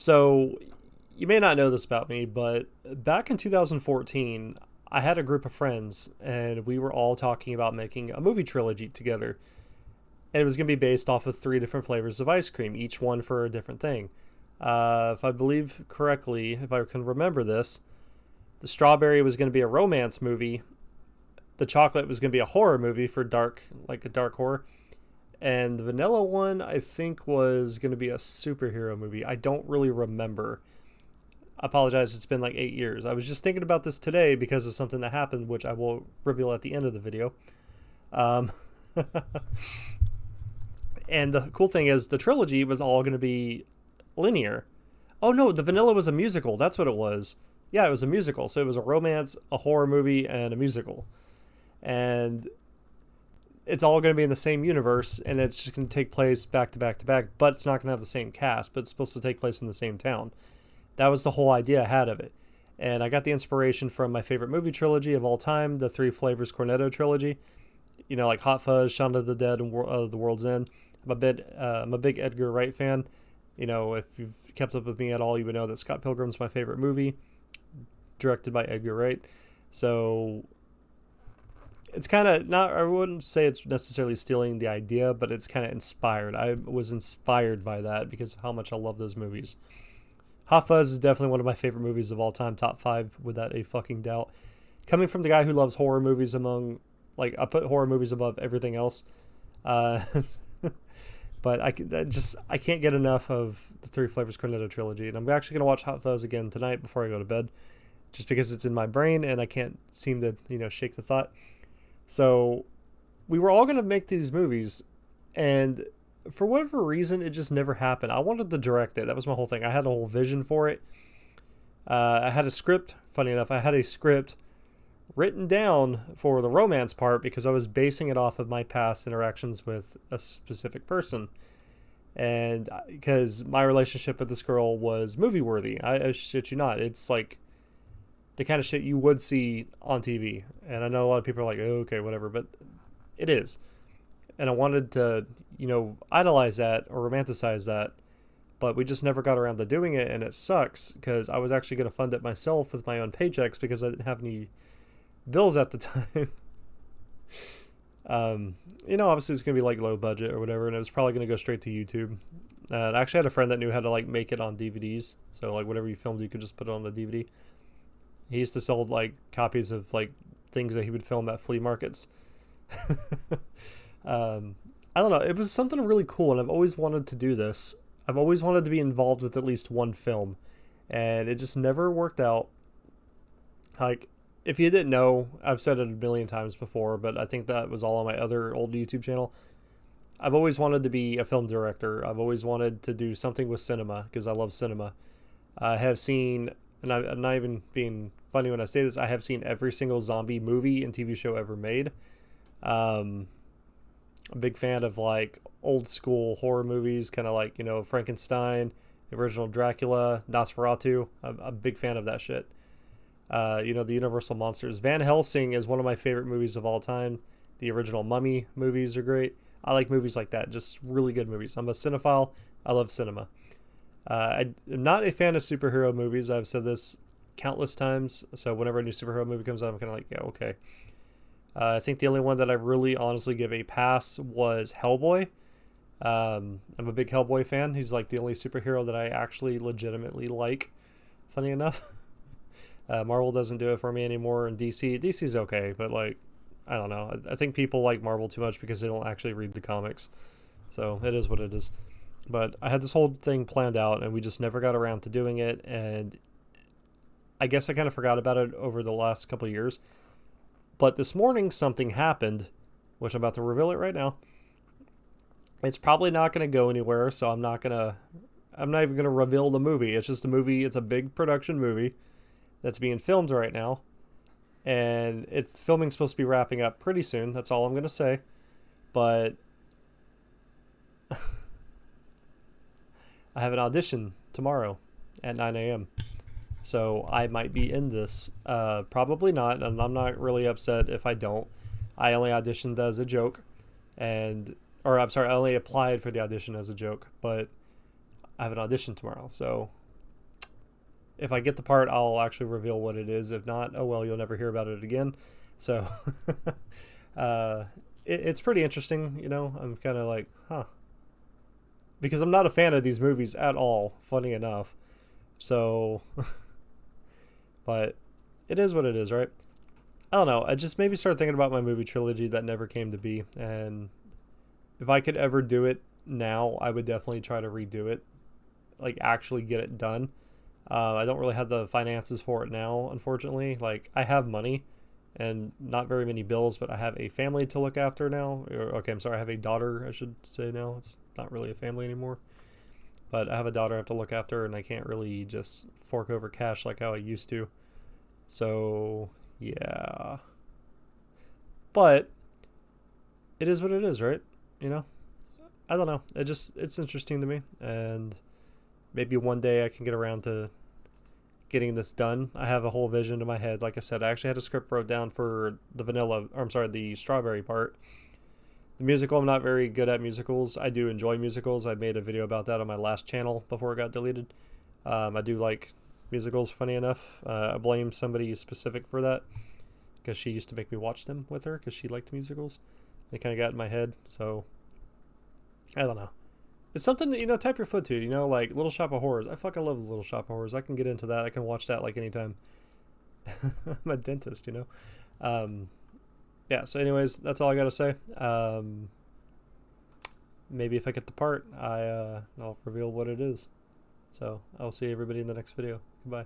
So, you may not know this about me, but back in 2014, I had a group of friends, and we were all talking about making a movie trilogy together. And it was going to be based off of three different flavors of ice cream, each one for a different thing. If I believe correctly, if I can remember this, the strawberry was going to be a romance movie. The chocolate was going to be a horror movie for dark, like a dark horror. And the vanilla one, I think, was going to be a superhero movie. I don't really remember. I apologize, it's been like 8 years. I was just thinking about this today because of something that happened, which I will reveal at the end of the video. Um, and the cool thing is, the trilogy was all going to be linear. Oh no, the vanilla was a musical. That's what it was. Yeah, it was a musical. So it was a romance, a horror movie, and a musical. And it's all going to be in the same universe, and it's just going to take place back to back to back, but it's not going to have the same cast, but it's supposed to take place in the same town. That was the whole idea I had of it. And I got the inspiration from my favorite movie trilogy of all time, the Three Flavors Cornetto trilogy. You know, like Hot Fuzz, Shaun of the Dead, and The World's End. I'm a big Edgar Wright fan. You know, if you've kept up with me at all, you would know that Scott Pilgrim's my favorite movie, directed by Edgar Wright. So it's kind of not, I wouldn't say it's necessarily stealing the idea, but it's kind of inspired. I was inspired by that because of how much I love those movies. Hot Fuzz is definitely one of my favorite movies of all time, top 5 without a fucking doubt. Coming from the guy who loves horror movies I put horror movies above everything else. Uh, but I can't get enough of the Three Flavors Cornetto trilogy. And I'm actually going to watch Hot Fuzz again tonight before I go to bed, just because it's in my brain and I can't seem to, shake the thought. So we were all going to make these movies, and for whatever reason, it just never happened. I wanted to direct it. That was my whole thing. I had a whole vision for it. I had a script. Funny enough, I had a script written down for the romance part because I was basing it off of my past interactions with a specific person. And because my relationship with this girl was movie worthy. I shit you not. It's like the kind of shit you would see on TV. And I know a lot of people are like, oh, okay, whatever, but it is. And I wanted to, idolize that or romanticize that, but we just never got around to doing it, and it sucks because I was actually going to fund it myself with my own paychecks because I didn't have any bills at the time. Obviously it's going to be like low budget or whatever, and it was probably going to go straight to YouTube. And I actually had a friend that knew how to like make it on DVDs, so like whatever you filmed, you could just put it on the DVD. He used to sell like copies of like things that he would film at flea markets. I don't know. It was something really cool, and I've always wanted to do this. I've always wanted to be involved with at least one film, and it just never worked out. Like, if you didn't know, I've said it a million times before, but I think that was all on my other old YouTube channel. I've always wanted to be a film director. I've always wanted to do something with cinema because I love cinema. I have seen, and I'm not even being funny when I say this, I have seen every single zombie movie and TV show ever made. I'm a big fan of like old school horror movies, kind of like, Frankenstein, the original Dracula, Nosferatu. I'm a big fan of that shit. The Universal Monsters. Van Helsing is one of my favorite movies of all time. The original Mummy movies are great. I like movies like that, just really good movies. I'm a cinephile. I love cinema. I'm not a fan of superhero movies. I've said this countless times. So whenever a new superhero movie comes out, I'm kind of like, yeah, okay. I think the only one that I really honestly give a pass was Hellboy. I'm a big Hellboy fan. He's like the only superhero that I actually legitimately like, funny enough. Marvel doesn't do it for me anymore, and DC's okay, but like, I don't know. I think people like Marvel too much because they don't actually read the comics. So it is what it is. But I had this whole thing planned out, and we just never got around to doing it, and I guess I kind of forgot about it over the last couple of years. But this morning, something happened, which I'm about to reveal it right now. It's probably not going to go anywhere, so I'm not even going to reveal the movie. It's just a movie. It's a big production movie that's being filmed right now. And it's filming supposed to be wrapping up pretty soon. That's all I'm going to say. But I have an audition tomorrow at 9 a.m. So I might be in this. Probably not, and I'm not really upset if I don't. I only auditioned as a joke. I only applied for the audition as a joke, but I have an audition tomorrow. So if I get the part, I'll actually reveal what it is. If not, oh well, you'll never hear about it again. So it's pretty interesting, you know. I'm kind of like, huh, because I'm not a fan of these movies at all. Funny enough, so but it is what it is, right? I don't know. I just maybe start thinking about my movie trilogy that never came to be, and if I could ever do it now, I would definitely try to redo it, like actually get it done. I don't really have the finances for it now, unfortunately. Like, I have money and not very many bills, but I have a family to look after now. Okay, I'm sorry, I have a daughter, I should say now. It's not really a family anymore. But I have a daughter I have to look after, and I can't really just fork over cash like how I used to. So, yeah. But it is what it is, right? You know? I don't know. It's interesting to me, and maybe one day I can get around to getting this done. I have a whole vision in my head. Like I said, I actually had a script wrote down for the vanilla, or I'm sorry, the strawberry part. The musical, I'm not very good at musicals. I do enjoy musicals. I made a video about that on my last channel before it got deleted. I do like musicals, funny enough. I blame somebody specific for that because she used to make me watch them with her because she liked musicals. They kind of got in my head, so I don't know. It's something that, you know, tap your foot to, you know, like Little Shop of Horrors. I fucking love Little Shop of Horrors. I can get into that. I can watch that like anytime. I'm a dentist, you know. Yeah, so anyways, that's all I got to say. Maybe if I get the part, I'll reveal what it is. So I'll see everybody in the next video. Goodbye.